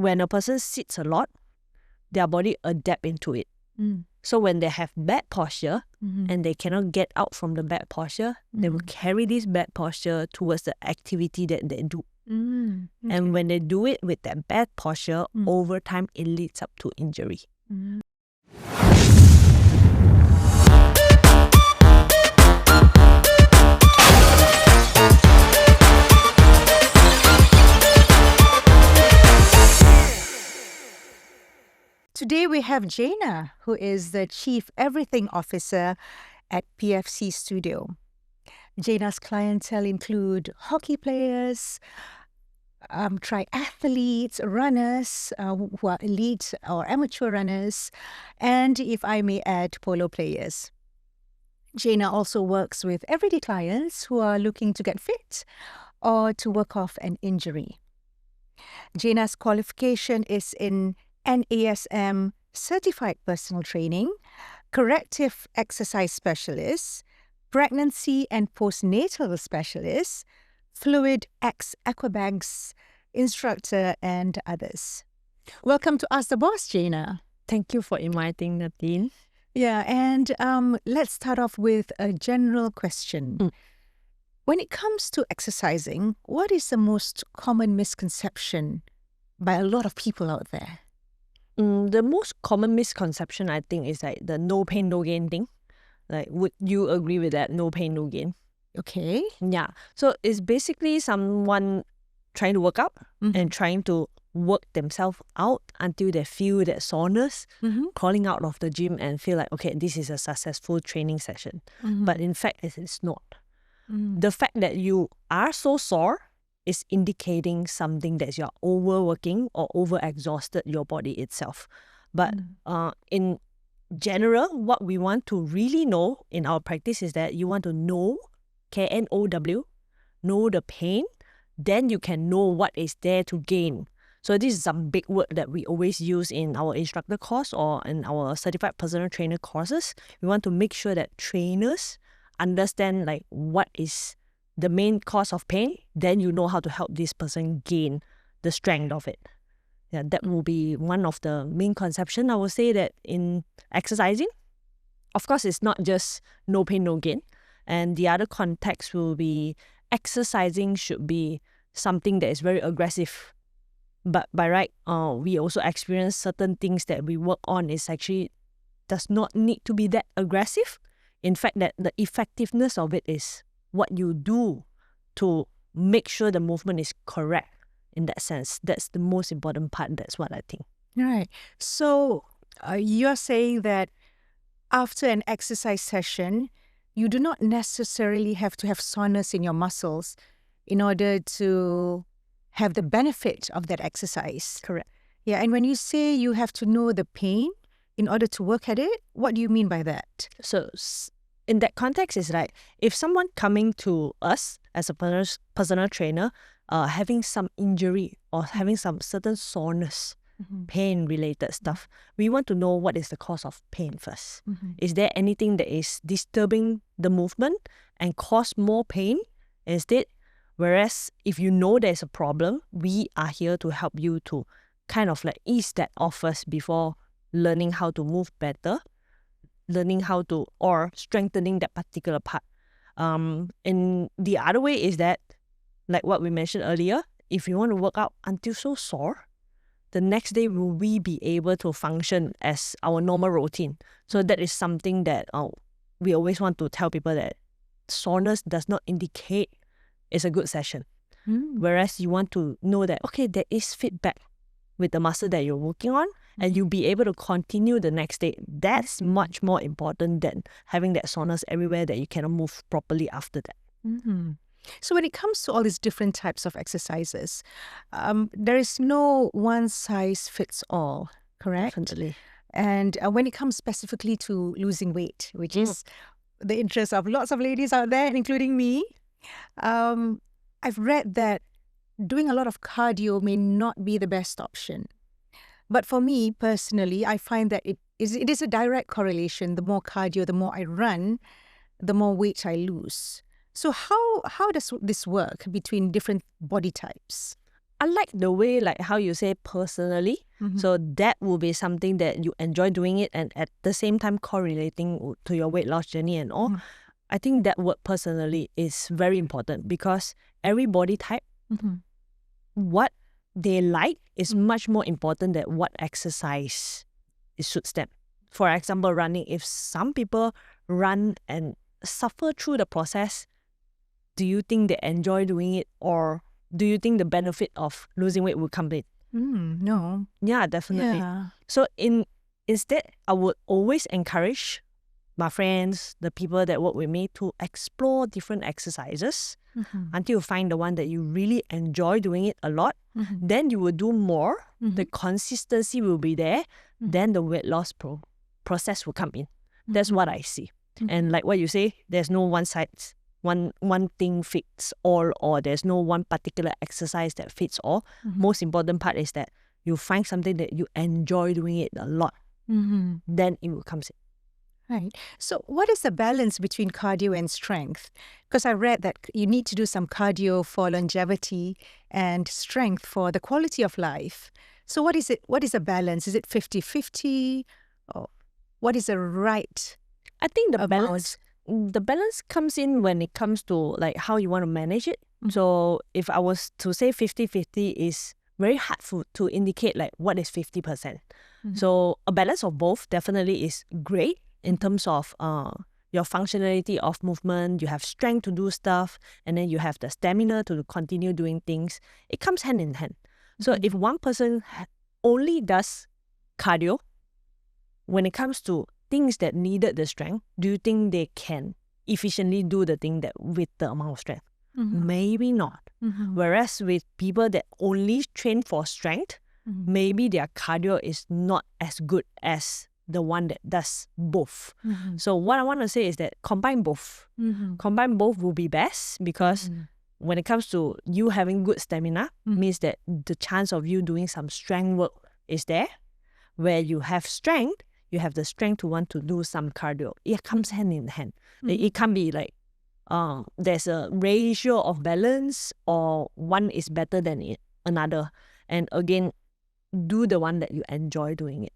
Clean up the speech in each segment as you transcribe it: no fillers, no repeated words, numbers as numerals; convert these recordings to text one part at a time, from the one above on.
when a person sits a lot, their body adapt into it. So when they have bad posture and they cannot get out from the bad posture, they will carry this bad posture towards the activity that they do. And when they do it with that bad posture, over time it leads up to injury. Today we have Jayna, who is the Chief Everything Officer at PFC Studio. Jayna's clientele include hockey players, triathletes, runners who are elite or amateur runners, and, if I may add, polo players. Jayna also works with everyday clients who are looking to get fit or to work off an injury. Jayna's qualification is in NASM Certified Personal Training, Corrective Exercise Specialist, Pregnancy and Postnatal Specialist, Fluid X Aquabags Instructor, and others. Welcome to Ask the Boss, Jayna. Thank you for inviting, Datin. Yeah, and let's start off with a general question. When it comes to exercising, what is the most common misconception by a lot of people out there? The most common misconception, I think, is like the no pain, no gain thing. Like, would you agree with that? No pain, no gain. Okay. Yeah. So it's basically someone trying to work out and trying to work themselves out until they feel that soreness, crawling out of the gym and feel like, okay, this is a successful training session. But in fact, it's not. The fact that you are so sore is indicating something that you're overworking or over-exhausted your body itself. But in general, what we want to really know in our practice is that you want to know, K-N-O-W, know the pain, then you can know what is there to gain. So this is some big word that we always use in our instructor course or in our certified personal trainer courses. We want to make sure that trainers understand like what is the main cause of pain, then you know how to help this person gain the strength of it. Yeah, that will be one of the main conception. I would say that in exercising, of course, it's not just no pain, no gain. And the other context will be exercising should be something that is very aggressive. But by right, we also experience certain things that we work on is actually does not need to be that aggressive. In fact, that the effectiveness of it is what you do to make sure the movement is correct in that sense. That's the most important part. That's what I think. Right. So you're saying that after an exercise session, you do not necessarily have to have soreness in your muscles in order to have the benefit of that exercise. Correct. Yeah. And when you say you have to know the pain in order to work at it, what do you mean by that? So in that context, it's like if someone coming to us as a personal trainer, having some injury or having some certain soreness, pain-related stuff, we want to know what is the cause of pain first. Is there anything that is disturbing the movement and cause more pain instead? Whereas if you know there's a problem, we are here to help you to kind of like ease that off first before learning how to move better, learning how to, or strengthening that particular part. And the other way is that, like what we mentioned earlier, if you want to work out until so sore, the next day will we be able to function as our normal routine? So that is something that we always want to tell people that soreness does not indicate it's a good session. Whereas you want to know that, okay, there is feedback with the muscle that you're working on, and you'll be able to continue the next day. That's much more important than having that soreness everywhere that you cannot move properly after that. So when it comes to all these different types of exercises, there is no one size fits all, correct? Definitely. And when it comes specifically to losing weight, which is the interest of lots of ladies out there, including me, I've read that doing a lot of cardio may not be the best option. But for me personally, I find that it is a direct correlation. The more cardio, the more I run, the more weight I lose. So how does this work between different body types? I like the way, like how you say personally. So that will be something that you enjoy doing it, and at the same time correlating to your weight loss journey and all. I think that word personally is very important, because every body type, what they like is much more important than what exercise it suits them. For example, running. If some people run and suffer through the process, do you think they enjoy doing it, or do you think the benefit of losing weight will come in? No. Yeah, definitely. Yeah. So instead, I would always encourage my friends, the people that work with me, to explore different exercises until you find the one that you really enjoy doing it a lot. Then you will do more. The consistency will be there. Then the weight loss process will come in. That's what I see. And like what you say, there's no one size, one thing fits all, or there's no one particular exercise that fits all. Most important part is that you find something that you enjoy doing it a lot. Then it will come in. Right. So what is the balance between cardio and strength? Because I read that you need to do some cardio for longevity and strength for the quality of life. So what is it? What is the balance? Is it 50-50? Or what is the right I think the amount? balance comes in when it comes to like how you want to manage it. So if I was to say 50-50, is very hard to indicate like what is 50%. So a balance of both definitely is great in terms of your functionality of movement. You have strength to do stuff, and then you have the stamina to continue doing things. It comes hand in hand. So if one person only does cardio, when it comes to things that needed the strength, do you think they can efficiently do the thing that with the amount of strength? Maybe not. Whereas with people that only train for strength, maybe their cardio is not as good as the one that does both. So what I want to say is that combine both. Combine both will be best, because when it comes to you having good stamina, means that the chance of you doing some strength work is there. Where you have strength, you have the strength to want to do some cardio. It comes hand in hand. It can't be like there's a ratio of balance, or one is better than another. And again, do the one that you enjoy doing it.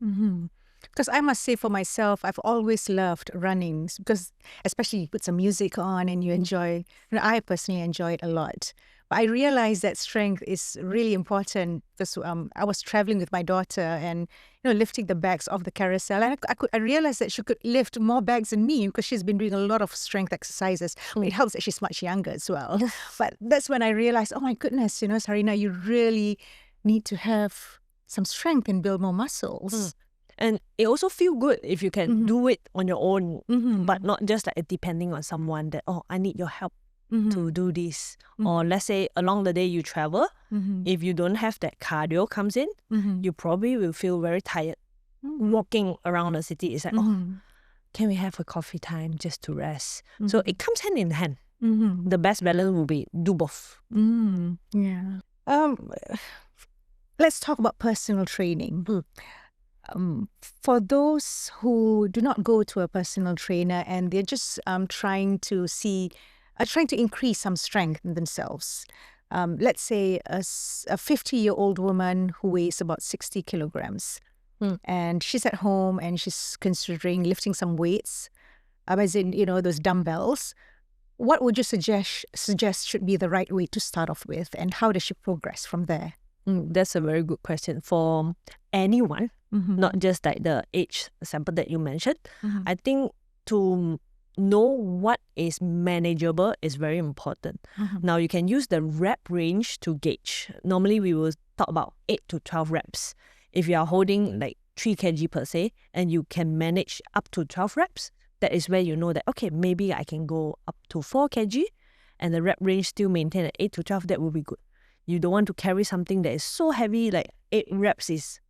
Because I must say for myself, I've always loved running, because especially you put some music on and you enjoy. I personally enjoy it a lot. But I realized that strength is really important, because I was traveling with my daughter and lifting the bags off the carousel, and I realized that she could lift more bags than me, because she's been doing a lot of strength exercises. It helps that she's much younger as well. But that's when I realized, oh my goodness, Sarina, you really need to have some strength and build more muscles. And it also feel good if you can do it on your own, but not just like depending on someone that, oh, I need your help to do this. Or let's say along the day you travel, if you don't have that cardio comes in, you probably will feel very tired. Walking around the city is like, oh, can we have a coffee time just to rest? So it comes hand in hand. The best balance will be do both. Yeah. Let's talk about personal training. For those who do not go to a personal trainer and they're just trying to increase some strength in themselves. Let's say a 50-year-old woman who weighs about 60 kilograms. And she's at home and she's considering lifting some weights, as in, those dumbbells. What would you suggest should be the right way to start off with, and how does she progress from there? That's a very good question for anyone, not just like the age sample that you mentioned. I think to know what is manageable is very important. Now, you can use the rep range to gauge. Normally, we will talk about 8 to 12 reps. If you are holding like 3 kg per se, and you can manage up to 12 reps, that is where you know that, okay, maybe I can go up to 4 kg, and the rep range still maintain at 8 to 12, that will be good. You don't want to carry something that is so heavy, like 8 reps is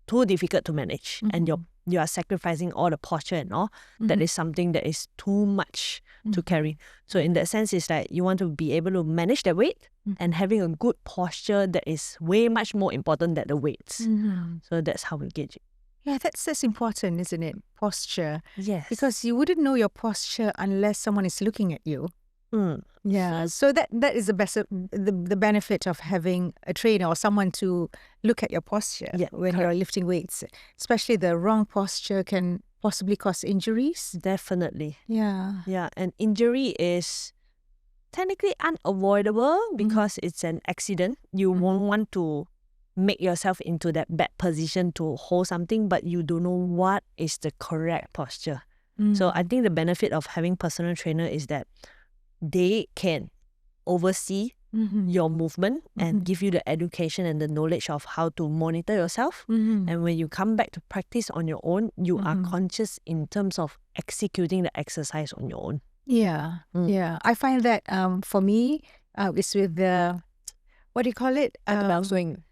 too difficult to manage, and you are sacrificing all the posture and all. That is something that is too much to carry. So in that sense, it's like you want to be able to manage the weight and having a good posture that is way much more important than the weights. So that's how we gauge it. Yeah, that's important, isn't it? Posture. Yes. Because you wouldn't know your posture unless someone is looking at you. Yeah, so that is the benefit of having a trainer or someone to look at your posture when you're lifting weights. Especially the wrong posture can possibly cause injuries. Definitely. Yeah. Yeah, and injury is technically unavoidable because it's an accident. You won't want to make yourself into that bad position to hold something, but you don't know what is the correct posture. So I think the benefit of having personal trainer is that they can oversee your movement and give you the education and the knowledge of how to monitor yourself. And when you come back to practice on your own, you are conscious in terms of executing the exercise on your own. Yeah, yeah. I find that for me, it's with the, what do you call it? Kettlebell swing.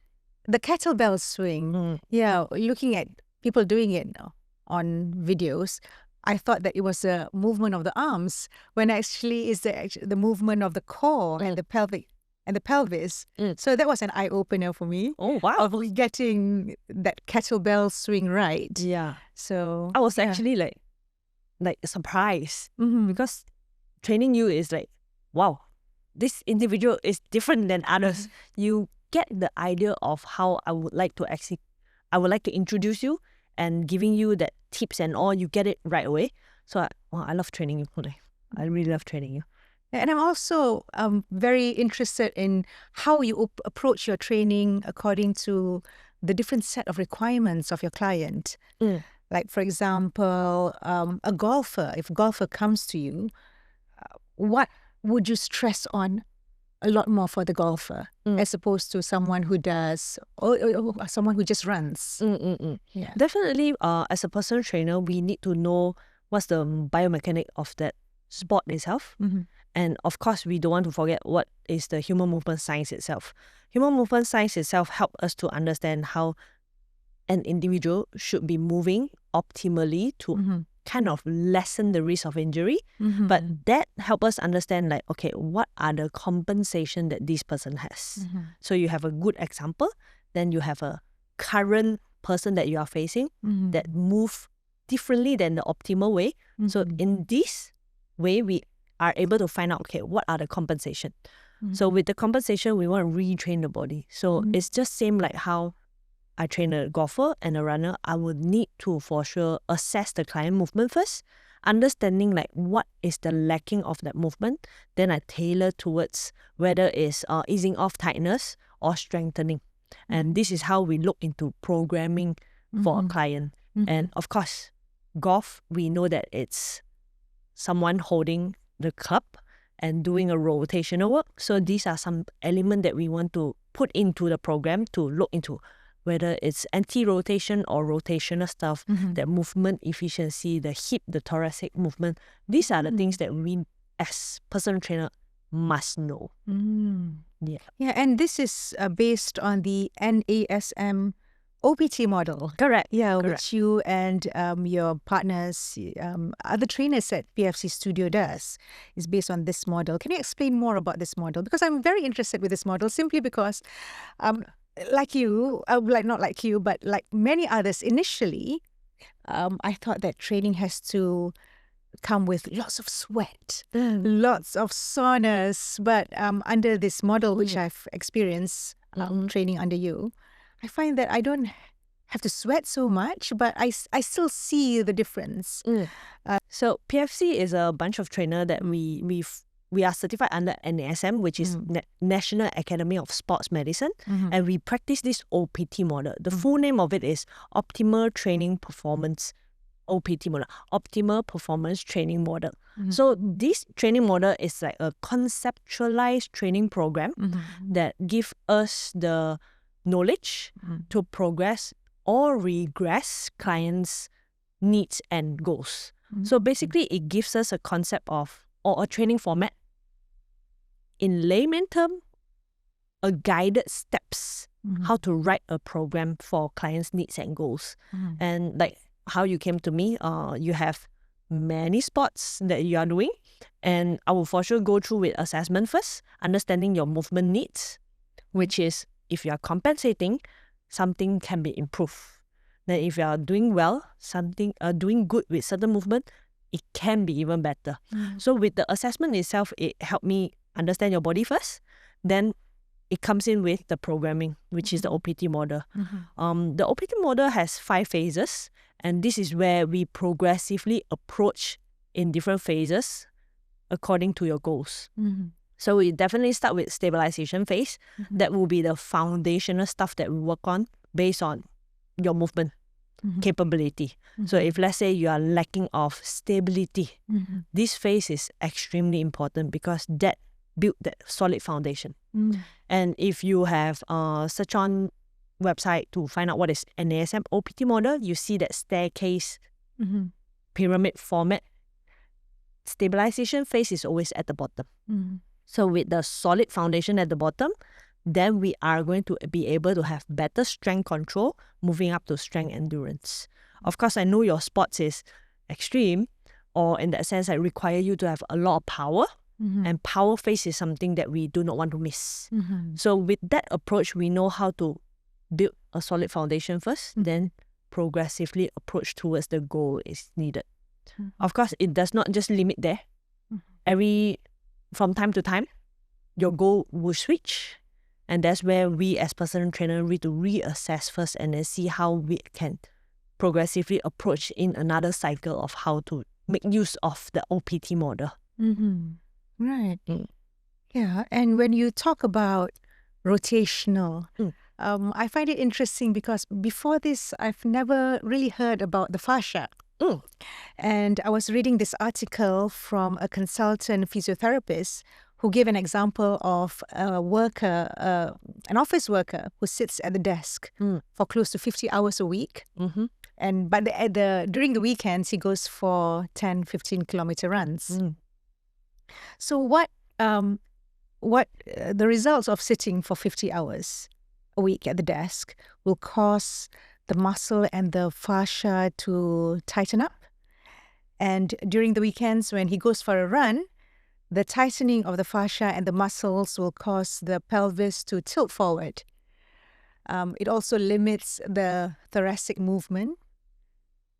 The kettlebell swing. Yeah, looking at people doing it on videos, I thought that it was a movement of the arms when actually it's the movement of the core and the pelvic and the pelvis. So that was an eye opener for me. Oh wow! Of getting that kettlebell swing right. Yeah. So I was actually like surprised because training you is like, wow, this individual is different than others. You get the idea of how I would like to introduce you and giving you that tips and all. You get it right away. So I love training you. I really love training you. And I'm also very interested in how you approach your training according to the different set of requirements of your client. Like, for example, a golfer, if a golfer comes to you, what would you stress on a lot more for the golfer as opposed to someone who does or someone who just runs? Yeah. Definitely, as a personal trainer, we need to know what's the biomechanic of that sport itself. And of course, we don't want to forget what is the human movement science itself. Human movement science itself helps us to understand how an individual should be moving optimally to kind of lessen the risk of injury. But that helps us understand like, okay, what are the compensation that this person has? So you have a good example, then you have a current person that you are facing that move differently than the optimal way. So in this way, we are able to find out, okay, what are the compensation? So with the compensation, we want to retrain the body. So it's just same like how I train a golfer and a runner. I would need to for sure assess the client movement first, understanding like what is the lacking of that movement. Then I tailor towards whether it's easing off tightness or strengthening. And this is how we look into programming for a client. And of course, golf, we know that it's someone holding the club and doing a rotational work. So these are some elements that we want to put into the program to look into whether it's anti-rotation or rotational stuff, that movement efficiency, the hip, the thoracic movement. These are the things that we as personal trainer must know. Yeah, and this is based on the NASM OPT model. Correct. Yeah, Correct. which you and your partners, other trainers at PFC Studio does, is based on this model. Can you explain more about this model? Because I'm very interested with this model simply because like you, not like you, but like many others, initially, I thought that training has to come with lots of sweat, lots of soreness. But under this model, which I've experienced training under you, I find that I don't have to sweat so much, but I still see the difference. So PFC is a bunch of trainers that we are certified under NASM, which is National Academy of Sports Medicine, and we practice this OPT model. The full name of it is Optimal Training Performance OPT model, Optimal Performance Training Model. So this training model is like a conceptualized training program that gives us the knowledge to progress or regress clients' needs and goals. So basically, it gives us a concept of or a training format. In layman term, a guided steps how to write a program for clients' needs and goals. And like how you came to me, you have many sports that you are doing, and I will for sure go through with assessment first, understanding your movement needs, which is if you are compensating, something can be improved. Then if you are doing well, something doing good with certain movement, it can be even better. So with the assessment itself, it helped me understand your body first. Then it comes in with the programming, which is the OPT model. The OPT model has 5 phases, and this is where we progressively approach in different phases according to your goals. So we definitely start with stabilization phase. That will be the foundational stuff that we work on based on your movement capability. So if let's say you are lacking of stability, this phase is extremely important because that build that solid foundation. And if you have search on website to find out what is NASM OPT model, you see that staircase pyramid format. Stabilization phase is always at the bottom. So with the solid foundation at the bottom, then we are going to be able to have better strength control, moving up to strength endurance. Of course, I know your sports is extreme, or in that sense, I require you to have a lot of power. And power phase is something that we do not want to miss. So with that approach, we know how to build a solid foundation first, then progressively approach towards the goal is needed. Of course, it does not just limit there. From time to time, your goal will switch. And that's where we as personal trainer need to reassess first and then see how we can progressively approach in another cycle of how to make use of the OPT model. Right. Yeah. And when you talk about rotational, I find it interesting because before this, I've never really heard about the fascia. And I was reading this article from a consultant physiotherapist who gave an example of a worker, an office worker who sits at the desk for close to 50 hours a week. But during the weekends, he goes for 10, 15-kilometer runs. So what the results of sitting for 50 hours a week at the desk will cause the muscle and the fascia to tighten up. And during the weekends, when he goes for a run, the tightening of the fascia and the muscles will cause the pelvis to tilt forward. It also limits the thoracic movement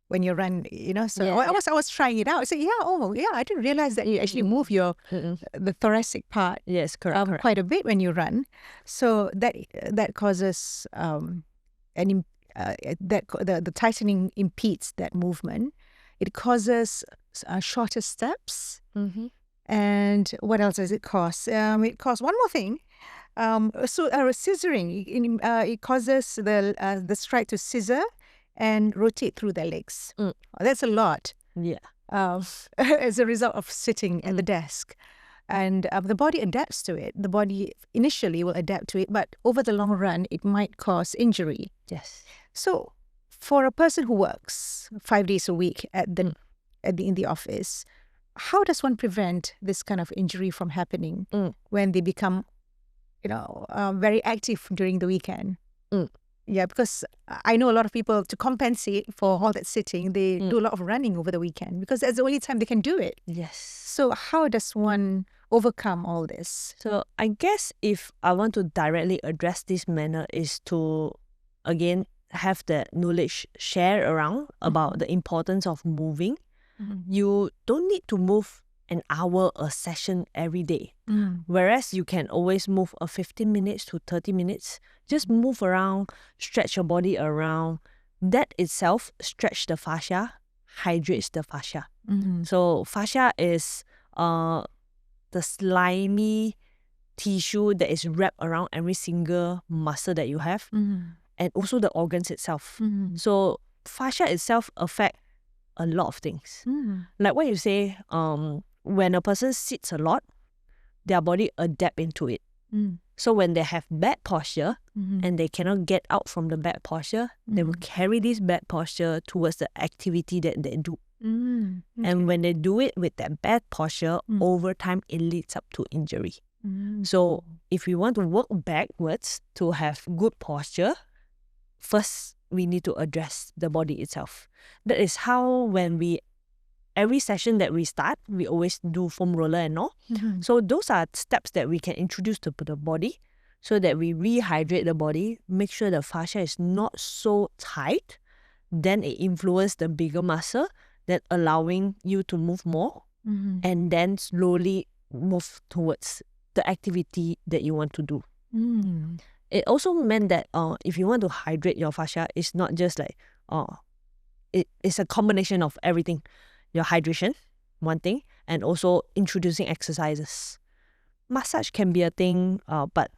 when you run, So I was trying it out. I said, I didn't realize that you actually move the thoracic part correct. quite a bit when you run. So that causes the tightening impedes that movement. It causes shorter steps. And what else does it cause? It causes one more thing. Scissoring. It causes the stride to scissor and rotate through their legs. That's a lot. As a result of sitting at the desk. And the body adapts to it. The body initially will adapt to it, but over the long run, it might cause injury. So for a person who works 5 days a week in the office, how does one prevent this kind of injury from happening when they become, very active during the weekend? Yeah, because I know a lot of people, to compensate for all that sitting, they do a lot of running over the weekend because that's the only time they can do it. So how does one overcome all this? So I guess if I want to directly address this manner is to, again, have the knowledge shared around about the importance of moving. You don't need to move an hour a session every day. Whereas you can always move a 15 minutes to 30 minutes. Just move around, stretch your body around. That itself stretch the fascia, hydrates the fascia. So fascia is the slimy tissue that is wrapped around every single muscle that you have, and also the organs itself. So fascia itself affect a lot of things. Like what you say, when a person sits a lot, their body adapt into it. So when they have bad posture and they cannot get out from the bad posture, they will carry this bad posture towards the activity that they do. And when they do it with that bad posture, over time it leads up to injury. So if we want to work backwards to have good posture, first we need to address the body itself. That is how every session that we start, we always do foam roller and all. So those are steps that we can introduce to the body so that we rehydrate the body, make sure the fascia is not so tight. Then it influences the bigger muscle. then allowing you to move more, and then slowly move towards the activity that you want to do. It also meant that if you want to hydrate your fascia, it's not just like it's a combination of everything. Your hydration, one thing, and also introducing exercises. Massage can be a thing, but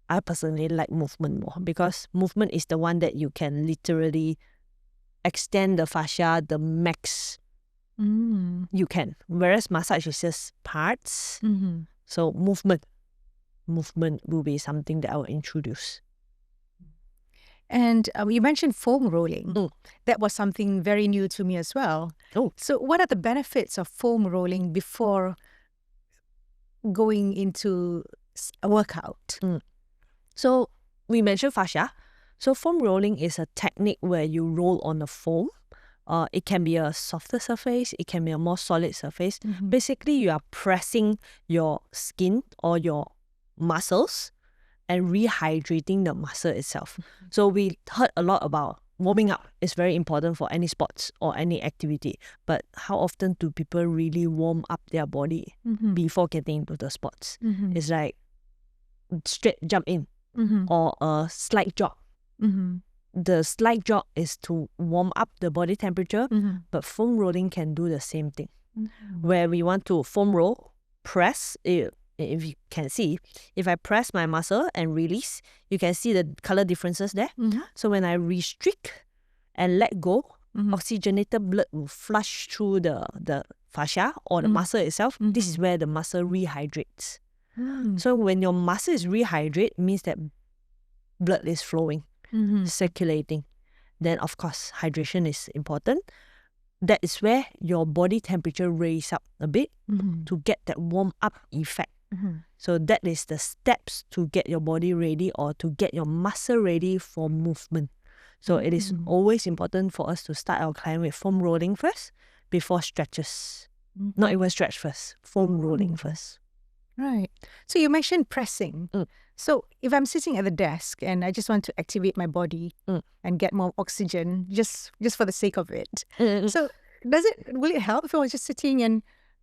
I personally like movement more, because movement is the one that you can literally extend the fascia the max you can. Whereas massage is just parts. So movement will be something that I will introduce. And you mentioned foam rolling. That was something very new to me as well. So what are the benefits of foam rolling before going into a workout? So we mentioned fascia. So foam rolling is a technique where you roll on a foam. It can be a softer surface, it can be a more solid surface. Basically, you are pressing your skin or your muscles and rehydrating the muscle itself. So we heard a lot about warming up. It's very important for any sports or any activity. But how often do people really warm up their body before getting into the sports? It's like straight jump in or a slight jog. The slight jog is to warm up the body temperature, but foam rolling can do the same thing. Where we want to foam roll, press, if you can see, if I press my muscle and release, you can see the color differences there. So when I restrict and let go, oxygenated blood will flush through the fascia or the muscle itself. This is where the muscle rehydrates. So when your muscle is rehydrated, means that blood is flowing, circulating. Then of course, hydration is important. That is where your body temperature raises up a bit to get that warm up effect. So that is the steps to get your body ready or to get your muscle ready for movement. So it is always important for us to start our client with foam rolling first before stretches. Not even stretch first, foam rolling first. Right. So you mentioned pressing. So if I'm sitting at the desk and I just want to activate my body and get more oxygen just for the sake of it. So will it help if I was just sitting and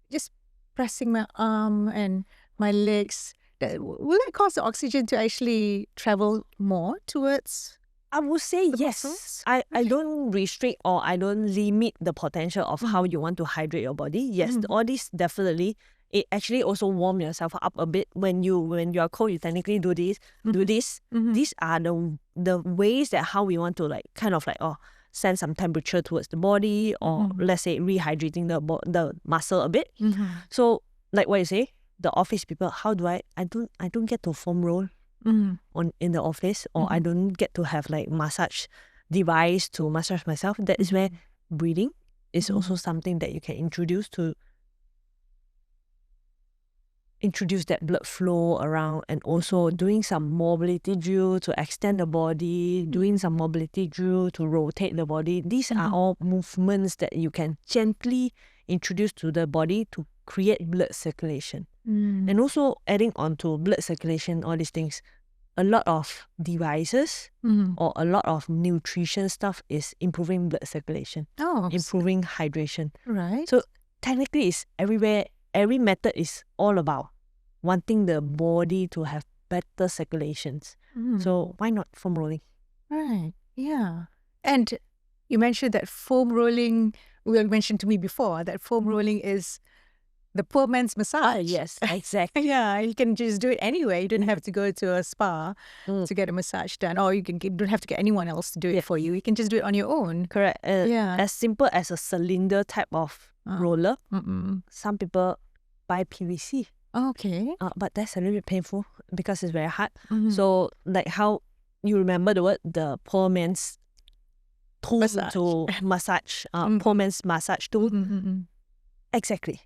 just pressing my arm and my legs? Will it cause the oxygen to actually travel more towards? I would say yes. Muscles? I don't restrict or I don't limit the potential of how you want to hydrate your body. Yes, all this definitely. It actually also warm yourself up a bit. When you are cold, you technically do this. These are the ways that how we want to send some temperature towards the body, or let's say rehydrating the muscle a bit. So like what you say, the office people, how do I don't get to foam roll in the office, or I don't get to have like massage device to massage myself. That is where breathing is also something that you can introduce to introduce that blood flow around, and also doing some mobility drill to extend the body, doing some mobility drill to rotate the body. These are all movements that you can gently introduce to the body to create blood circulation. And also adding on to blood circulation, all these things, a lot of devices or a lot of nutrition stuff is improving blood circulation, improving hydration. Right. So technically it's everywhere. Every method is all about wanting the body to have better circulations. So why not foam rolling? Right. Yeah. And you mentioned that foam rolling, you mentioned to me before, that foam rolling is the poor man's massage. Yes, exactly. Yeah, you can just do it anyway. You don't have to go to a spa to get a massage done, or you don't have to get anyone else to do it for you. You can just do it on your own. Correct. As simple as a cylinder type of roller. Some people buy PVC. Okay. But that's a little bit painful because it's very hard. So like how you remember the word, the poor man's tool to massage, poor man's massage tool. Exactly.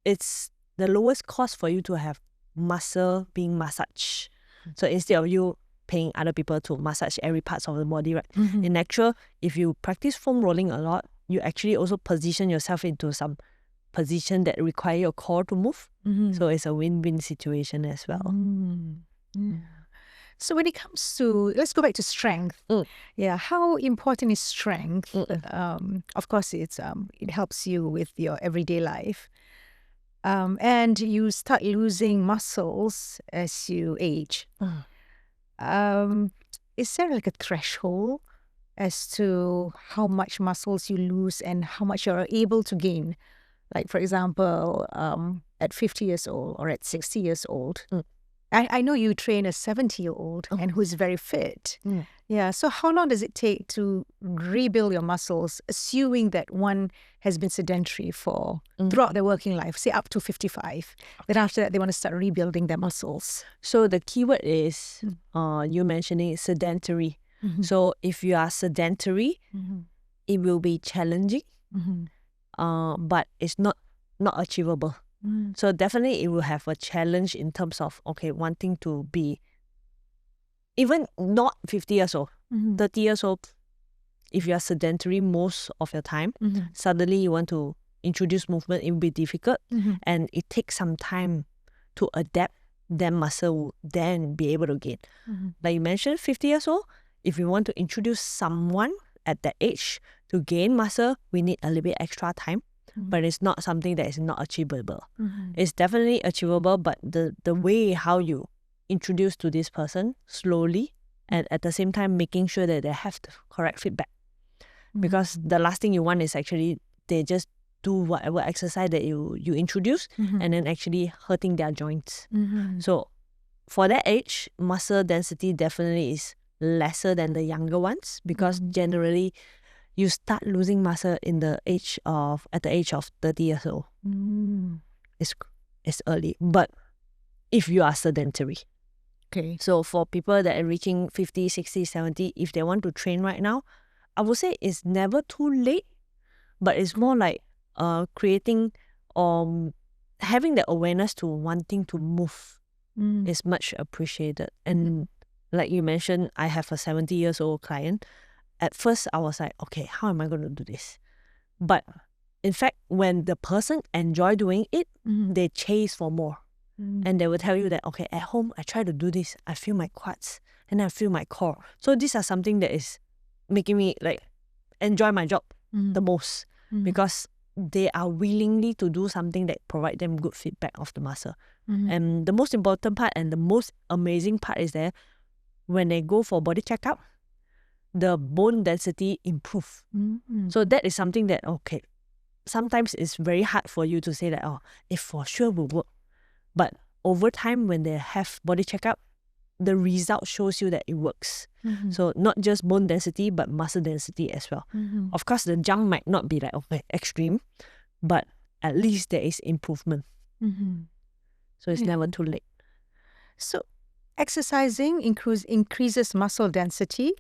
It's the lowest cost for you to have muscle being massaged. So instead of you paying other people to massage every part of the body, right? In actual, if you practice foam rolling a lot, you actually also position yourself into some position that require your core to move. So it's a win-win situation as well. So when it comes to, let's go back to strength. Yeah, how important is strength? Of course, it helps you with your everyday life. And you start losing muscles as you age. Is there like a threshold as to how much muscles you lose and how much you're able to gain? Like, for example, at 50 years old or at 60 years old. I know you train a 70-year-old and who's very fit. Yeah. So how long does it take to rebuild your muscles, assuming that one has been sedentary for throughout their working life, say up to 55? Then after that, they want to start rebuilding their muscles. So the keyword is, you mentioning sedentary. So if you are sedentary, it will be challenging, but it's not achievable. So definitely it will have a challenge in terms of, wanting to be even not 50 years old, 30 years old. If you are sedentary most of your time, suddenly you want to introduce movement, it will be difficult. And it takes some time to adapt, then muscle will then be able to gain. Like you mentioned, 50 years old, if you want to introduce someone at that age to gain muscle, we need a little bit extra time. But it's not something that is not achievable. It's definitely achievable, but the way how you introduce to this person slowly and at the same time making sure that they have the correct feedback. Because the last thing you want is actually they just do whatever exercise that you introduce and then actually hurting their joints. So for that age, muscle density definitely is lesser than the younger ones because generally you start losing muscle at the age of 30 years old. It's early. But if you are sedentary. So for people that are reaching 50, 60, 70, if they want to train right now, I would say it's never too late, but it's more like creating having the awareness to wanting to move is much appreciated. And like you mentioned, I have a 70 years old client. At first, I was like, how am I going to do this? But in fact, when the person enjoy doing it, they chase for more. And they will tell you that, at home, I try to do this. I feel my quads and I feel my core. So these are something that is making me like enjoy my job the most because they are willingly to do something that provide them good feedback of the muscle. And the most important part and the most amazing part is that when they go for body checkup, the bone density improve. So that is something that, sometimes it's very hard for you to say that, it for sure will work. But over time, when they have body checkup, the result shows you that it works. So not just bone density, but muscle density as well. Of course, the jump might not be like, extreme, but at least there is improvement. So it's never too late. So exercising increases muscle density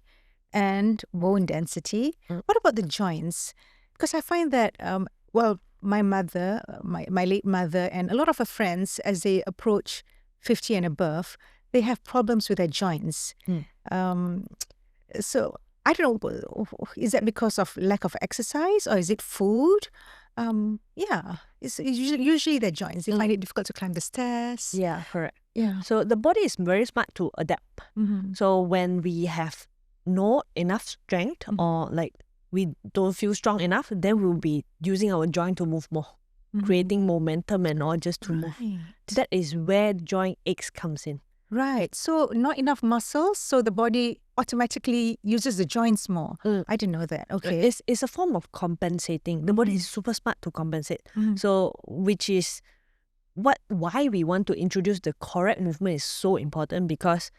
and bone density. What about the joints? Because I find that, my mother, my late mother, and a lot of her friends, as they approach 50 and above, they have problems with their joints. So I don't know, is that because of lack of exercise or is it food? It's usually their joints. They find it difficult to climb the stairs. Yeah, correct. Yeah. So the body is very smart to adapt. So when we have not enough strength or like we don't feel strong enough, then we'll be using our joint to move more, creating momentum and all just to move. That is where joint aches comes in. Right. So not enough muscles, so the body automatically uses the joints more. I didn't know that. Okay. It's a form of compensating. The body is super smart to compensate. So which is why we want to introduce the correct movement is so important, because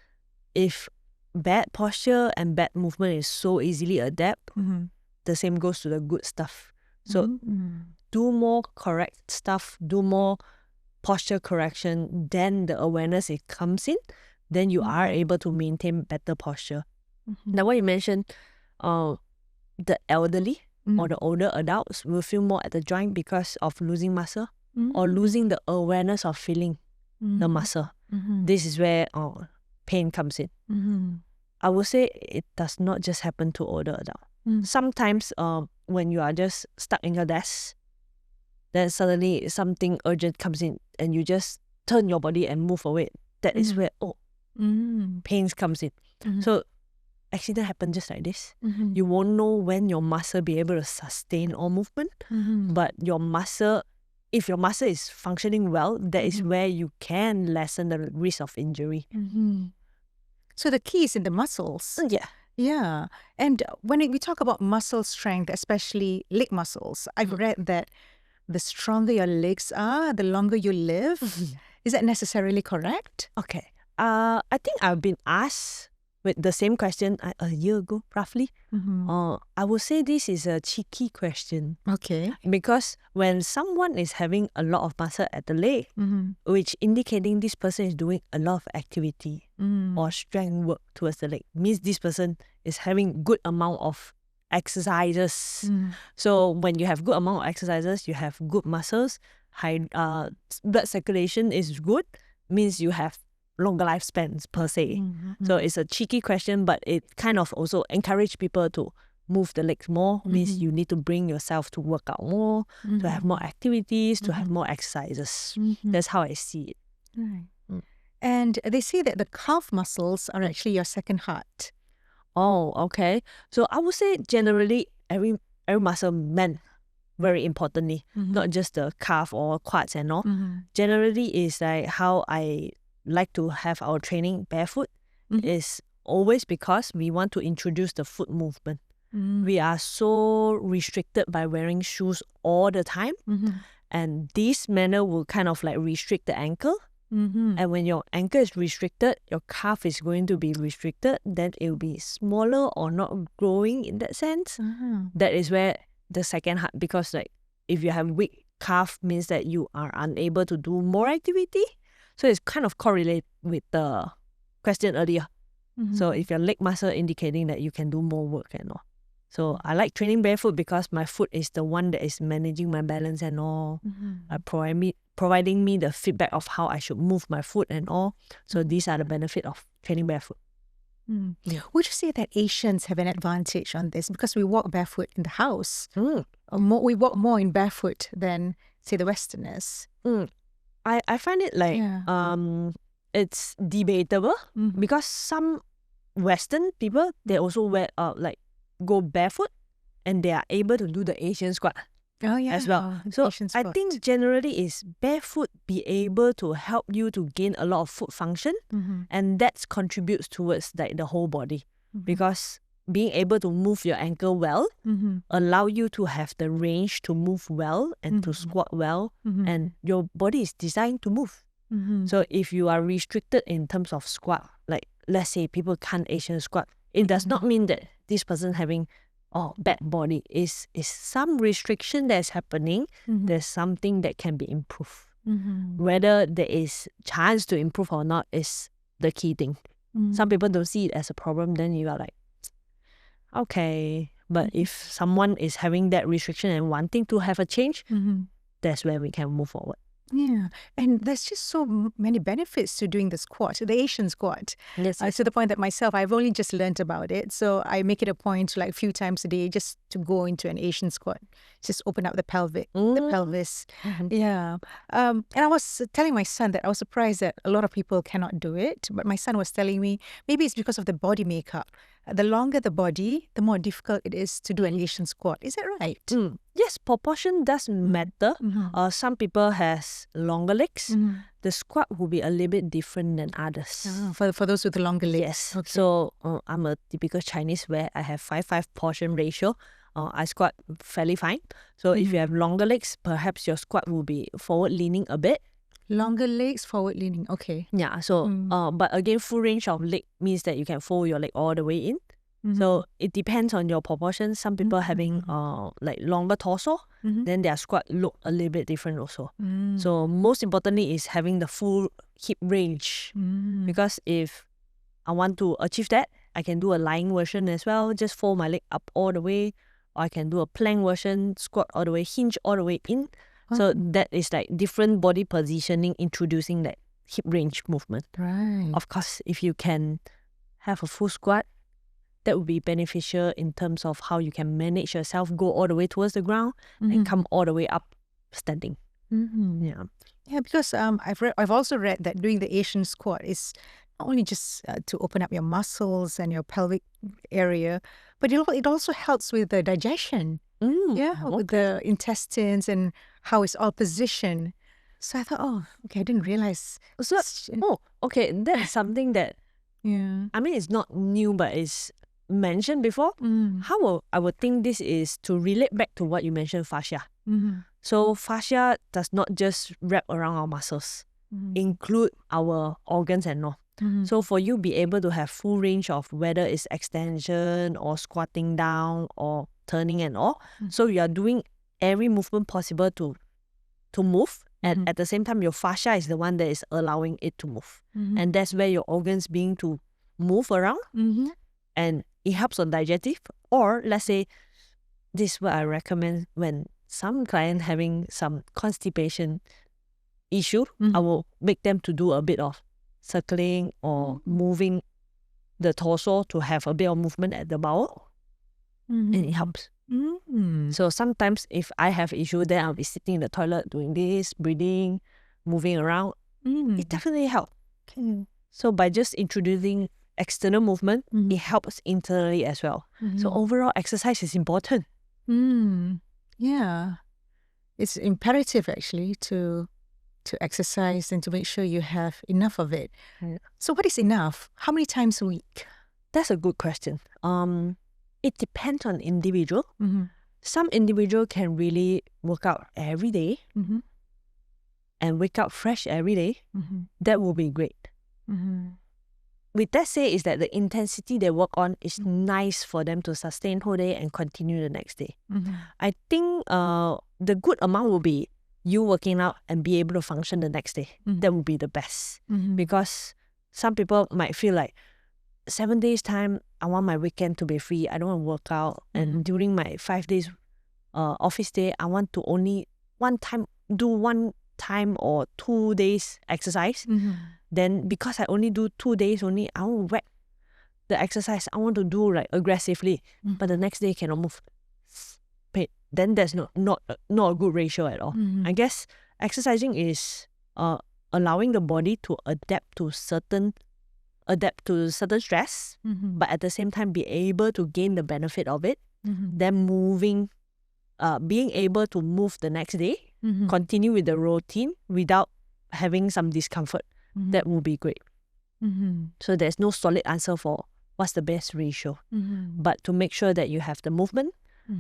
if bad posture and bad movement is so easily adapt, the same goes to the good stuff. So do more correct stuff, do more posture correction, then the awareness it comes in, then you are able to maintain better posture. Now what you mentioned, the elderly or the older adults will feel more at the joint because of losing muscle or losing the awareness of feeling the muscle. This is where pain comes in. I would say it does not just happen to older adults. Sometimes when you are just stuck in your desk, then suddenly something urgent comes in and you just turn your body and move away. That is where, pains comes in. So accident happen just like this. You won't know when your muscle be able to sustain all movement, but your muscle, if your muscle is functioning well, that is where you can lessen the risk of injury. So the key is in the muscles. Yeah. Yeah. And when we talk about muscle strength, especially leg muscles, I've read that the stronger your legs are, the longer you live. Is that necessarily correct? Okay. I think I've been asked with the same question a year ago, roughly. I would say this is a cheeky question. Okay. Because when someone is having a lot of muscle at the leg, which indicating this person is doing a lot of activity or strength work towards the leg, means this person is having good amount of exercises. So when you have good amount of exercises, you have good muscles, high blood circulation is good, means you have longer lifespans per se. So it's a cheeky question, but it kind of also encourage people to move the legs more. Means you need to bring yourself to work out more, to have more activities, to have more exercises. That's how I see it. Right. And they say that the calf muscles are actually your second heart. Oh, okay. So I would say generally every muscle meant very importantly, not just the calf or quads and all. Generally is like how I like to have our training barefoot is always because we want to introduce the foot movement. We are so restricted by wearing shoes all the time, and this manner will kind of like restrict the ankle. And when your ankle is restricted, your calf is going to be restricted, then it will be smaller or not growing in that sense. That is where the second heart, because like if you have weak calf means that you are unable to do more activity. So it's kind of correlated with the question earlier. So if your leg muscle indicating that you can do more work and all. So I like training barefoot because my foot is the one that is managing my balance and all. Providing me the feedback of how I should move my foot and all. So these are the benefit of training barefoot. Yeah. Would you say that Asians have an advantage on this because we walk barefoot in the house? We walk more in barefoot than, say, the Westerners. I find it like it's debatable because some Western people, they also wear like go barefoot and they are able to do the Asian squat as well. So I think generally is barefoot be able to help you to gain a lot of foot function and that contributes towards like the whole body because being able to move your ankle well allow you to have the range to move well and to squat well and your body is designed to move. So if you are restricted in terms of squat, like let's say people can't Asian squat, it does not mean that this person having bad body. Is some restriction that's happening. There's something that can be improved. Whether there is chance to improve or not is the key thing. Some people don't see it as a problem, then you are like, okay. But if someone is having that restriction and wanting to have a change, that's where we can move forward. Yeah, and there's just so many benefits to doing the squat, the Asian squat. Yes. To the point that myself, I've only just learnt about it. So I make it a point to like a few times a day just to go into an Asian squat. Just open up the pelvis. Yeah. And I was telling my son that I was surprised that a lot of people cannot do it. But my son was telling me maybe it's because of the body makeup. The longer the body, the more difficult it is to do an Asian squat. Is that right? Yes, proportion does matter. Some people has longer legs. The squat will be a little bit different than others. For those with the longer legs. Yes. Okay. So I'm a typical Chinese where I have 5-5 portion ratio. I squat fairly fine. So if you have longer legs, perhaps your squat will be forward leaning a bit. Longer legs, forward leaning. Okay. Yeah. So but again, full range of leg means that you can fold your leg all the way in. So it depends on your proportion. Some people having like longer torso, then their squat look a little bit different also. So most importantly is having the full hip range. Because if I want to achieve that, I can do a lying version as well. Just fold my leg up all the way. Or I can do a plank version, squat all the way, hinge all the way in. So that is like different body positioning, introducing that hip range movement. Right. Of course, if you can have a full squat, that would be beneficial in terms of how you can manage yourself, go all the way towards the ground and come all the way up standing. Yeah, because I've also read that doing the Asian squat is only just to open up your muscles and your pelvic area, but it also helps with the digestion. With the intestines and how it's all positioned. So I thought, oh, okay, I didn't realize. Okay, that's something that, I mean, it's not new, but it's mentioned before. How I would think this is to relate back to what you mentioned, fascia. So fascia does not just wrap around our muscles, include our organs and all. So for you be able to have full range of whether it's extension or squatting down or turning and all. So you are doing every movement possible to move. And at the same time, your fascia is the one that is allowing it to move. And that's where your organs being to move around. And it helps on digestive. Or let's say, this is what I recommend when some client having some constipation issue, I will make them to do a bit of circling or moving the torso to have a bit of movement at the bowel. And it helps. So sometimes if I have issue, then I'll be sitting in the toilet doing this, breathing, moving around. It definitely helps. So by just introducing external movement, it helps internally as well. So overall, exercise is important. Yeah. It's imperative actually to exercise and to make sure you have enough of it. So what is enough? How many times a week? That's a good question. It depends on individual. Some individual can really work out every day and wake up fresh every day. That will be great. With that said, is that the intensity they work on is nice for them to sustain whole day and continue the next day. I think the good amount will be you working out and be able to function the next day. That would be the best. Because some people might feel like 7 days time, I want my weekend to be free. I don't want to work out. And during my 5 days office day, I want to only do 1 time or 2 days exercise. Then because I only do 2 days only, I won't whack the exercise. I want to do like aggressively, but the next day cannot move. Then there's not a good ratio at all. I guess exercising is allowing the body to adapt to certain stress, but at the same time be able to gain the benefit of it. Then being able to move the next day, continue with the routine without having some discomfort. That will be great. So there's no solid answer for what's the best ratio, but to make sure that you have the movement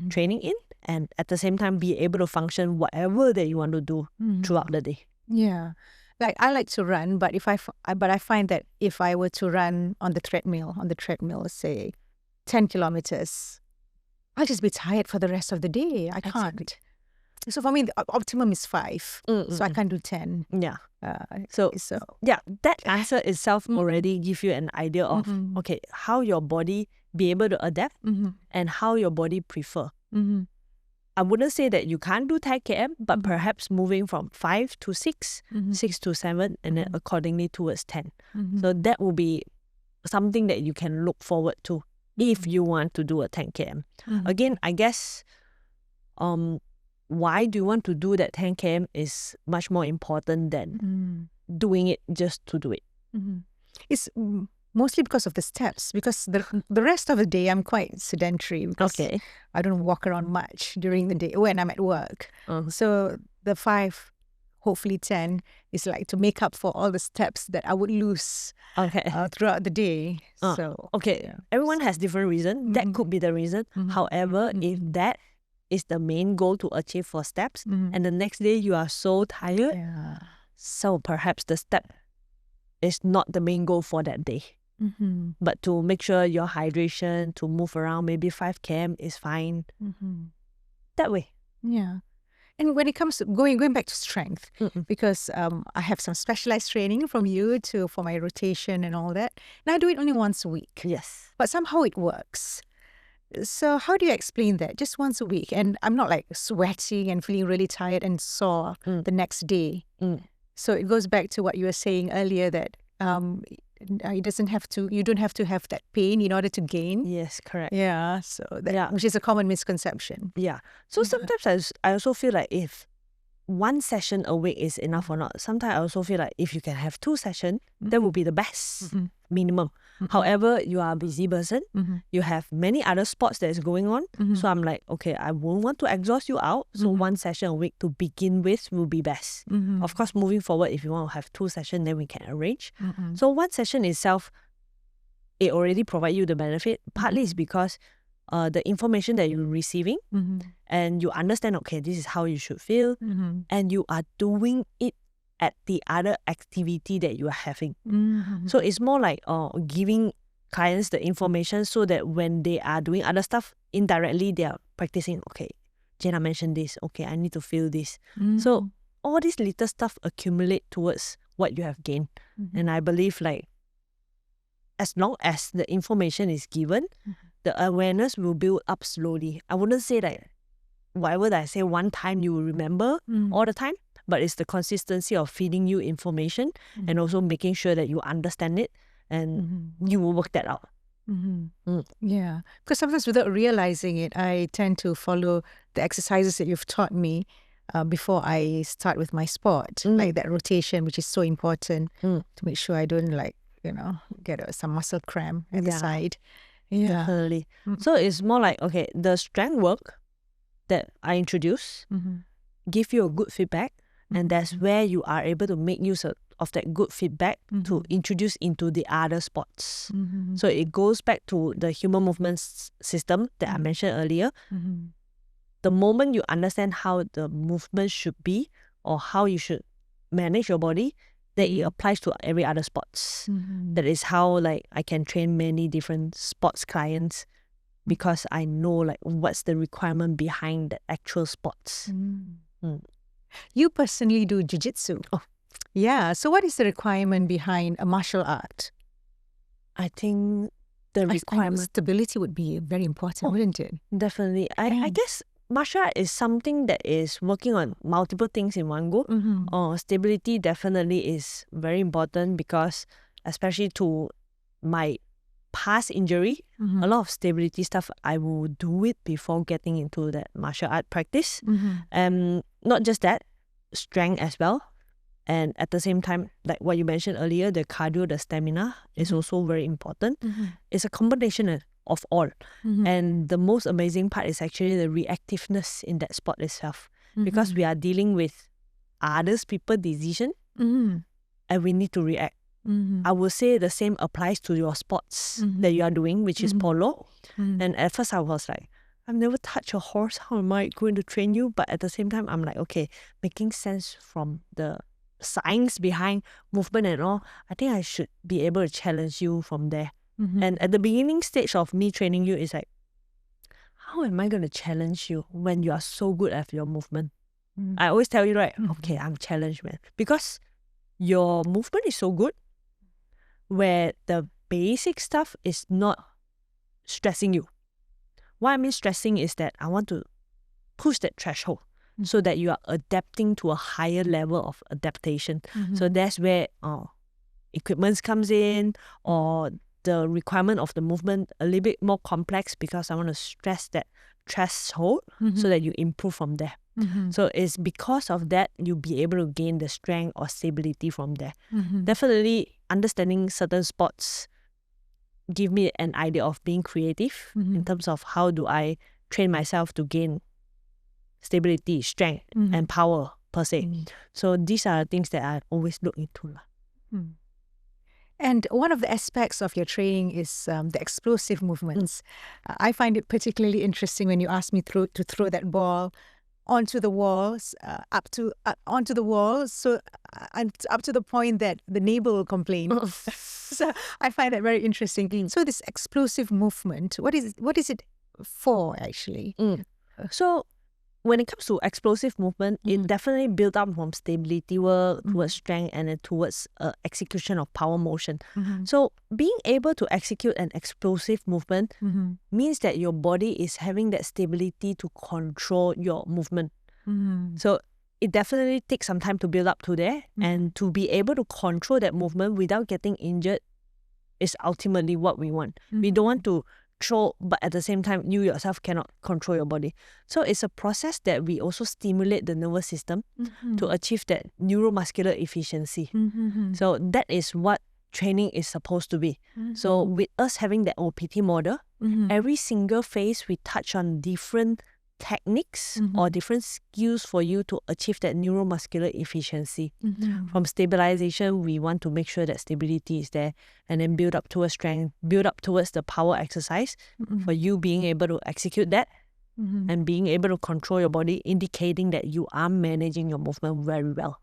training in, and at the same time be able to function whatever that you want to do throughout the day. Yeah. Like I like to run, but I find that if I were to run on the treadmill, say 10 kilometers, I'll just be tired for the rest of the day. I can't. So for me, the optimum is 5. So I can't do 10. Yeah. That answer itself already give you an idea of okay, how your body be able to adapt and how your body prefer. I wouldn't say that you can't do 10 km, but perhaps moving from 5 to 6, 6 to 7, and then accordingly towards 10. So that will be something that you can look forward to if you want to do a 10 km. Again, I guess why do you want to do that 10 km is much more important than doing it just to do it. It's mostly because of the steps, because the rest of the day I'm quite sedentary because I don't walk around much during the day when I'm at work. So the 5, hopefully 10, is like to make up for all the steps that I would lose throughout the day. Everyone has different reason. That could be the reason. However, if that is the main goal to achieve for steps, and the next day you are so tired, so perhaps the step is not the main goal for that day. But to make sure your hydration, to move around, maybe 5 km is fine. That way. Yeah. And when it comes to going back to strength, because I have some specialized training from you for my rotation and all that, and I do it only once a week. Yes. But somehow it works. So how do you explain that? Just once a week, and I'm not like sweating and feeling really tired and sore the next day. So it goes back to what you were saying earlier, that you don't have to have that pain in order to gain. Yes, correct. Yeah, so which is a common misconception. Yeah. So sometimes I also feel like if one session a week is enough or not. Sometimes I also feel like if you can have 2 sessions, that would be the best minimum. However, you are a busy person, you have many other sports that is going on. So I'm like, okay, I won't want to exhaust you out. So 1 session a week to begin with will be best. Of course, moving forward, if you want to have 2 sessions, then we can arrange. So 1 session itself, it already provides you the benefit. Partly it's because the information that you're receiving and you understand, okay, this is how you should feel, and you are doing it at the other activity that you are having. So it's more like giving clients the information so that when they are doing other stuff, indirectly they are practicing, okay, Jayna mentioned this, okay, I need to feel this. So all these little stuff accumulate towards what you have gained. And I believe like as long as the information is given, the awareness will build up slowly. I wouldn't say that whatever that I say one time you will remember all the time, but it's the consistency of feeding you information and also making sure that you understand it and you will work that out. Yeah, because sometimes without realizing it, I tend to follow the exercises that you've taught me before I start with my sport, like that rotation, which is so important to make sure I don't get some muscle cramp at the side. Yeah, definitely. So it's more like, okay, the strength work that I introduce give you a good feedback, and that's where you are able to make use of that good feedback to introduce into the other sports. So it goes back to the human movement system that I mentioned earlier. The moment you understand how the movement should be or how you should manage your body, that it applies to every other sports. That is how like I can train many different sports clients, because I know like what's the requirement behind the actual sports. You personally do jiu-jitsu. Oh. Yeah. So what is the requirement behind a martial art? I think the requirement... Stability would be very important, wouldn't it? Definitely. I guess martial art is something that is working on multiple things in one go. Stability definitely is very important, because especially to my past injury, a lot of stability stuff, I will do it before getting into that martial art practice. Not just that, strength as well. And at the same time, like what you mentioned earlier, the cardio, the stamina is also very important. It's a combination of all. And the most amazing part is actually the reactiveness in that sport itself. Because we are dealing with others people's decision and we need to react. I would say the same applies to your sports that you are doing, which is polo. And at first I was like, I've never touched a horse. How am I going to train you? But at the same time, I'm like, okay, making sense from the science behind movement and all, I think I should be able to challenge you from there. And at the beginning stage of me training you, is like, how am I going to challenge you when you are so good at your movement? I always tell you, right, okay, I'm challenged, man. Because your movement is so good, where the basic stuff is not stressing you. What I mean stressing is that I want to push that threshold so that you are adapting to a higher level of adaptation. So that's where equipment comes in, or the requirement of the movement a little bit more complex, because I want to stress that threshold so that you improve from there. So it's because of that you'll be able to gain the strength or stability from there. Definitely understanding certain sports give me an idea of being creative in terms of how do I train myself to gain stability, strength and power per se. So these are the things that I always look into. And one of the aspects of your training is the explosive movements. I find it particularly interesting when you ask me to throw that ball onto the walls, onto the walls, so up to the point that the neighbor will complain. So I find that very interesting. So this explosive movement, what is it for actually? So when it comes to explosive movement, it definitely built up from stability work towards strength and then towards execution of power motion. So being able to execute an explosive movement means that your body is having that stability to control your movement. So it definitely takes some time to build up to there, and to be able to control that movement without getting injured is ultimately what we want. We don't want to control, but at the same time, you yourself cannot control your body. So it's a process that we also stimulate the nervous system to achieve that neuromuscular efficiency. So that is what training is supposed to be. So with us having that OPT model, every single phase we touch on different techniques or different skills for you to achieve that neuromuscular efficiency. From stabilization, we want to make sure that stability is there, and then build up towards strength, build up towards the power exercise for you being able to execute that and being able to control your body, indicating that you are managing your movement very well.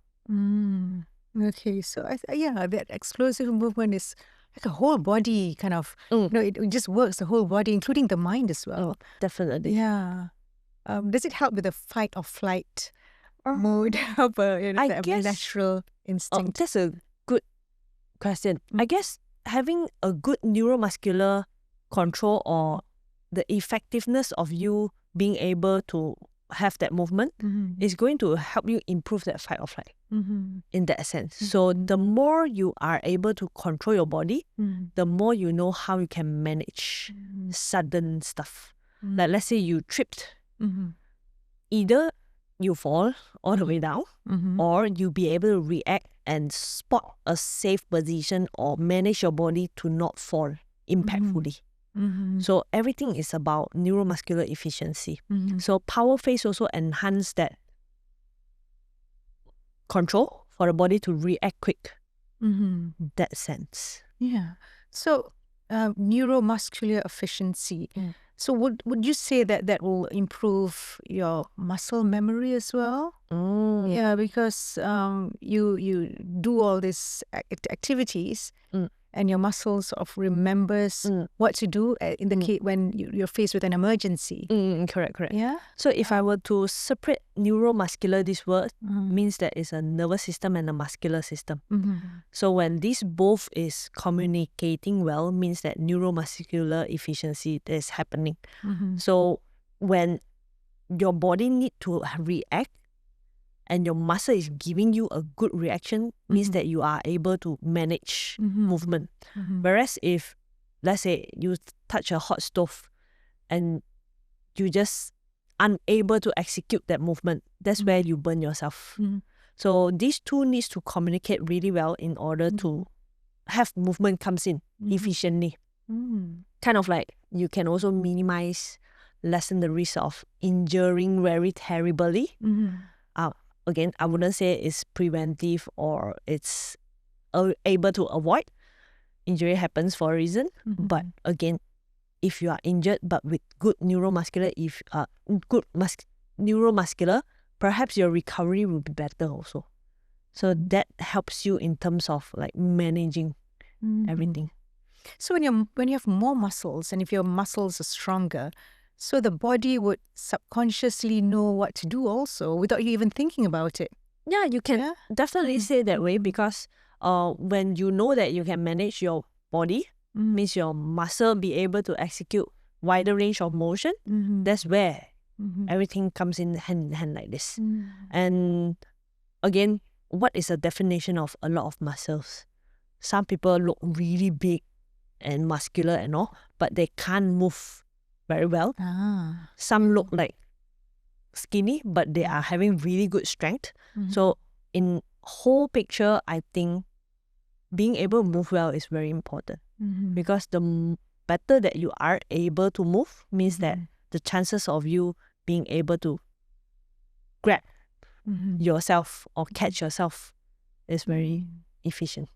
Okay, so that explosive movement is like a whole body kind of, it just works the whole body, including the mind as well. Definitely. Yeah. Does it help with the fight or flight mode of that natural instinct? That's a good question. I guess having a good neuromuscular control or the effectiveness of you being able to have that movement is going to help you improve that fight or flight in that sense. So the more you are able to control your body, the more you know how you can manage sudden stuff. Like let's say you tripped. Either you fall all the way down or you be able to react and spot a safe position or manage your body to not fall impactfully. So everything is about neuromuscular efficiency. So power phase also enhance that control for the body to react quick. That sense. Yeah. So neuromuscular efficiency. So would you say that will improve your muscle memory as well? Yeah, because you do all these activities and your muscles sort of remembers what to do in the case when you're faced with an emergency. Correct. Yeah. So if I were to separate neuromuscular, this word means that it's a nervous system and a muscular system. So when this both is communicating well, means that neuromuscular efficiency is happening. So when your body need to react and your muscle is giving you a good reaction, means that you are able to manage movement. Whereas if, let's say, you touch a hot stove and you just unable to execute that movement, that's where you burn yourself. So these two needs to communicate really well in order to have movement comes in efficiently. Kind of like you can also lessen the risk of injuring very terribly. Again, I wouldn't say it's preventive or it's able to avoid. Injury happens for a reason. But again, if you are injured but with good neuromuscular, perhaps your recovery will be better also. So that helps you in terms of like managing everything. So when you have more muscles and if your muscles are stronger, so the body would subconsciously know what to do also without you even thinking about it. Yeah, you can definitely say that way because when you know that you can manage your body, means your muscle be able to execute wider range of motion, that's where everything comes in hand like this. And again, what is the definition of a lot of muscles? Some people look really big and muscular and all, but they can't move very well. Some look like skinny, but they are having really good strength. So in whole picture, I think being able to move well is very important because the better that you are able to move means that the chances of you being able to grab yourself or catch yourself is very efficient.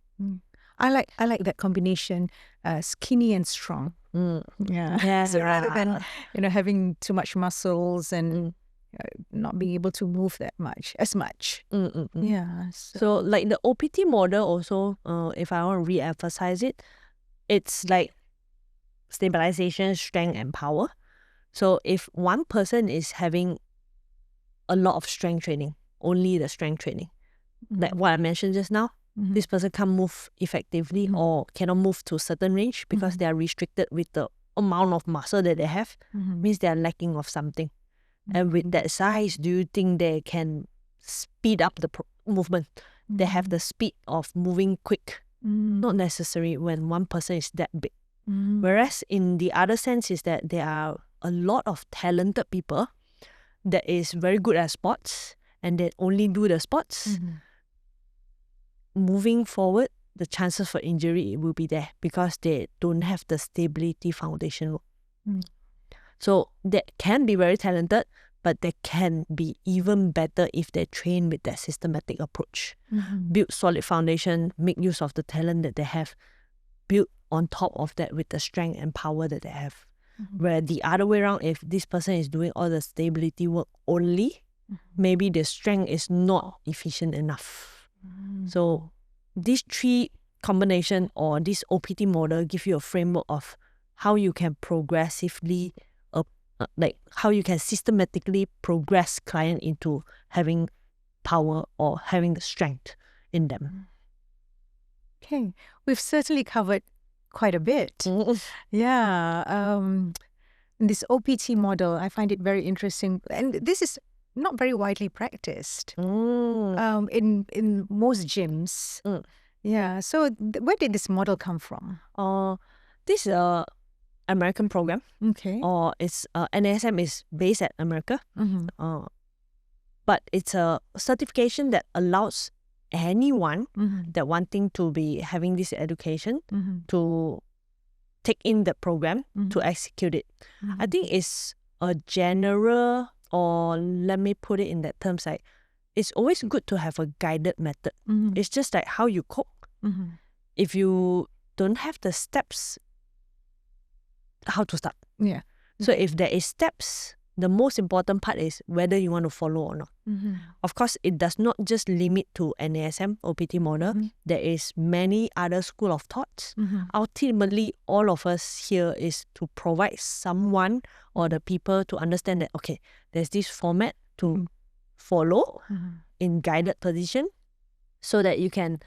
I like that combination, skinny and strong. Yeah. So rather than having too much muscles and not being able to move as much. Yeah. So like the OPT model also, if I want to re-emphasize it, it's like stabilization, strength, and power. So if one person is having a lot of strength training, only the strength training, like what I mentioned just now, this person can't move effectively or cannot move to a certain range because they are restricted with the amount of muscle that they have, means they are lacking of something. And with that size, do you think they can speed up the movement? They have the speed of moving quick. Not necessary when one person is that big. Whereas in the other sense is that there are a lot of talented people that is very good at sports and they only do the sports. Moving forward, the chances for injury will be there because they don't have the stability foundation. So they can be very talented, but they can be even better if they train with that systematic approach. Build solid foundation, make use of the talent that they have, build on top of that with the strength and power that they have. Where the other way around, if this person is doing all the stability work only, maybe the strength is not efficient enough. So these three combination or this OPT model give you a framework of how you can progressively, how you can systematically progress client into having power or having the strength in them. Okay, we've certainly covered quite a bit. Yeah, this OPT model, I find it very interesting, and this is not very widely practiced in most gyms. Yeah, so where did this model come from? This is a American program. Okay. Or it's NASM is based at America. But it's a certification that allows anyone that wanting to be having this education to take in the program to execute it. I think it's a general, or let me put it in that terms, like it's always good to have a guided method. It's just like how you cook. If you don't have the steps, how to start? Yeah. So if there is steps, the most important part is whether you want to follow or not. Of course, it does not just limit to NASM OPT model. There is many other school of thoughts. Ultimately, all of us here is to provide someone or the people to understand that, okay, there's this format to follow in guided position so that you can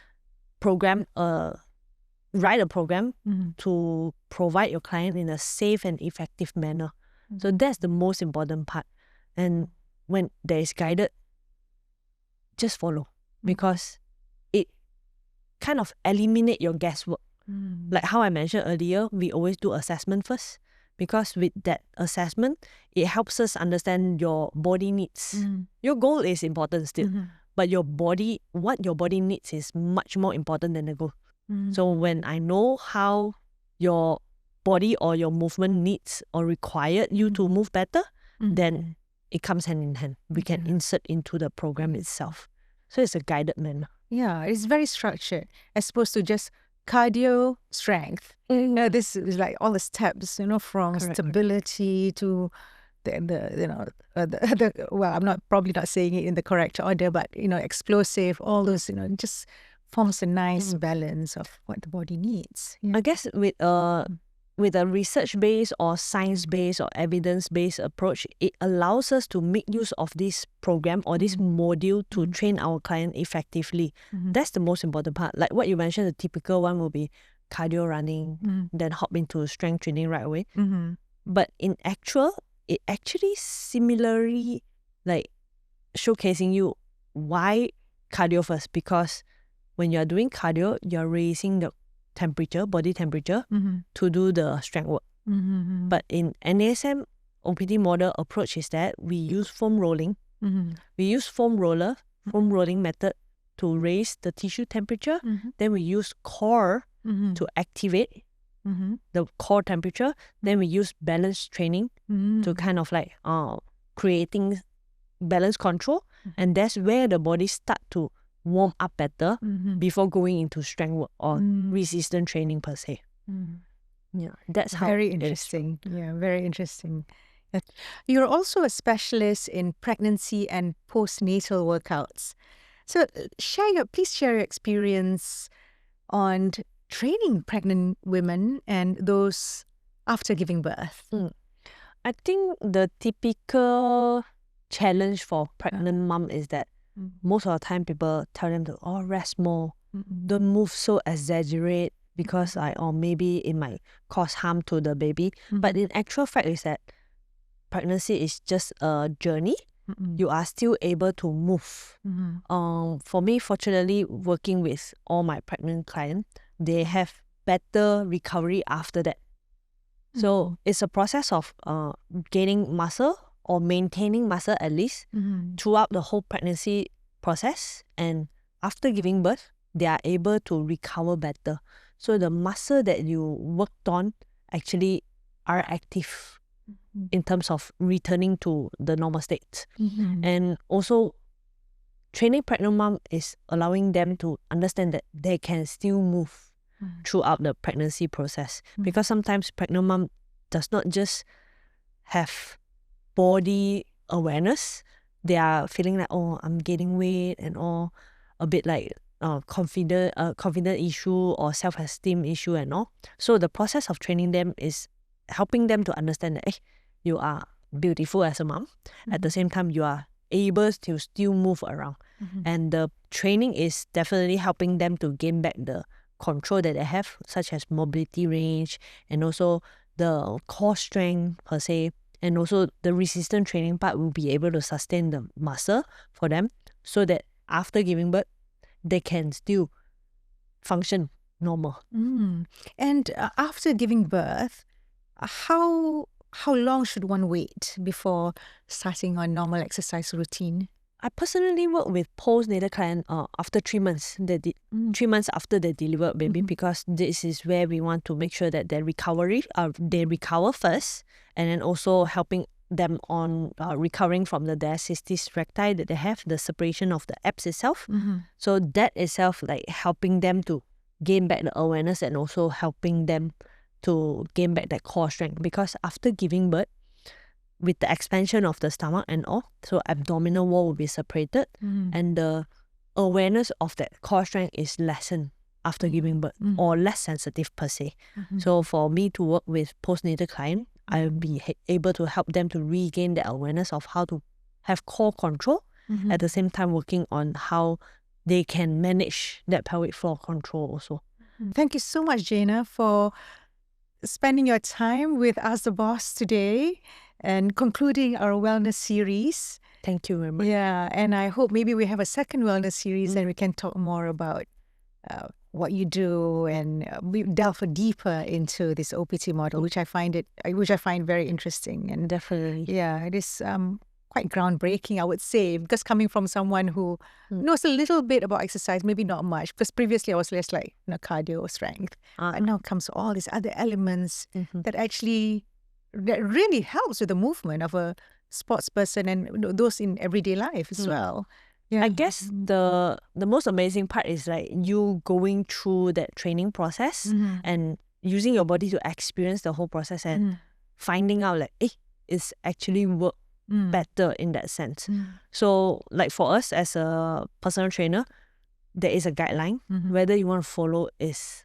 write a program to provide your client in a safe and effective manner. So that's the most important part. And when there is guided, just follow because it kind of eliminate your guesswork. Like how I mentioned earlier, we always do assessment first because with that assessment, it helps us understand your body needs. Your goal is important still, but what your body needs is much more important than the goal. So when I know how your body or your movement needs or required you to move better, then it comes hand in hand. We can insert into the program itself. So it's a guided manner. Yeah, it's very structured as opposed to just cardio strength. This is like all the steps, from stability to well, I'm probably not saying it in the correct order, but explosive, all those, just forms a nice balance of what the body needs. I guess with a research-based or science-based or evidence-based approach, it allows us to make use of this program or this module to train our client effectively. That's the most important part. Like what you mentioned, the typical one will be cardio running, then hop into strength training right away. But in actual, it actually similarly like showcasing you why cardio first, because when you're doing cardio, you're raising the temperature, body temperature, to do the strength work. But in NASM OPT model approach is that we use foam rolling. We use foam rolling method to raise the tissue temperature. Then we use core to activate the core temperature. Then we use balance training to kind of like creating balance control. And that's where the body start to warm up better before going into strength work or resistance training per se. Yeah, that's how. Very interesting. Yeah, very interesting. You're also a specialist in pregnancy and postnatal workouts. So please share your experience on training pregnant women and those after giving birth. I think the typical challenge for pregnant mom is that most of the time people tell them to rest more, don't move so exaggerate because or maybe it might cause harm to the baby. But in actual fact is that pregnancy is just a journey. You are still able to move. For me, fortunately, working with all my pregnant clients, they have better recovery after that. So it's a process of gaining muscle or maintaining muscle at least throughout the whole pregnancy process. And after giving birth, they are able to recover better. So the muscle that you worked on actually are active in terms of returning to the normal state. And also, training pregnant mom is allowing them to understand that they can still move throughout the pregnancy process. Because sometimes pregnant mom does not just have body awareness. They are feeling like, oh, I'm gaining weight and all, a bit like confident issue or self-esteem issue and all. So the process of training them is helping them to understand that you are beautiful as a mom. At the same time, you are able to still move around. And the training is definitely helping them to gain back the control that they have, such as mobility range and also the core strength per se. And also the resistance training part will be able to sustain the muscle for them so that after giving birth, they can still function normal. And after giving birth, how long should one wait before starting on normal exercise routine? I personally work with postnatal clients after 3 months. 3 months after they deliver baby, because this is where we want to make sure that they recover first, and then also helping them on recovering from the diastasis recti that they have, the separation of the abs itself. So that itself, like helping them to gain back the awareness and also helping them to gain back that core strength. Because after giving birth, with the expansion of the stomach and all, so abdominal wall will be separated, and the awareness of that core strength is lessened after giving birth, or less sensitive per se. So for me to work with postnatal client, I'll be able to help them to regain the awareness of how to have core control, at the same time working on how they can manage that pelvic floor control also. Thank you so much, Jayna, for spending your time with Ask the Boss today and concluding our wellness series. Thank you very much. Yeah, and I hope maybe we have a second wellness series and we can talk more about what you do and we delve deeper into this OPT model, which I find very interesting. And Definitely. yeah, it is quite groundbreaking, I would say, because coming from someone who knows a little bit about exercise, maybe not much, because previously I was less like cardio strength. And now comes all these other elements that really helps with the movement of a sports person and those in everyday life as well. Yeah. I guess the most amazing part is like you going through that training process and using your body to experience the whole process and finding out like, it's actually work better in that sense. So like for us as a personal trainer, there is a guideline. Whether you want to follow is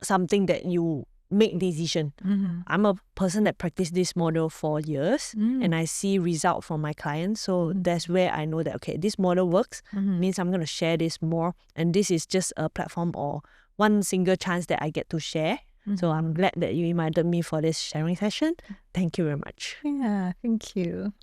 something that you make decision. I'm a person that practiced this model for years and I see result from my clients. So that's where I know that, okay, this model works, means I'm going to share this more. And this is just a platform or one single chance that I get to share. So I'm glad that you invited me for this sharing session. Thank you very much. Yeah, thank you.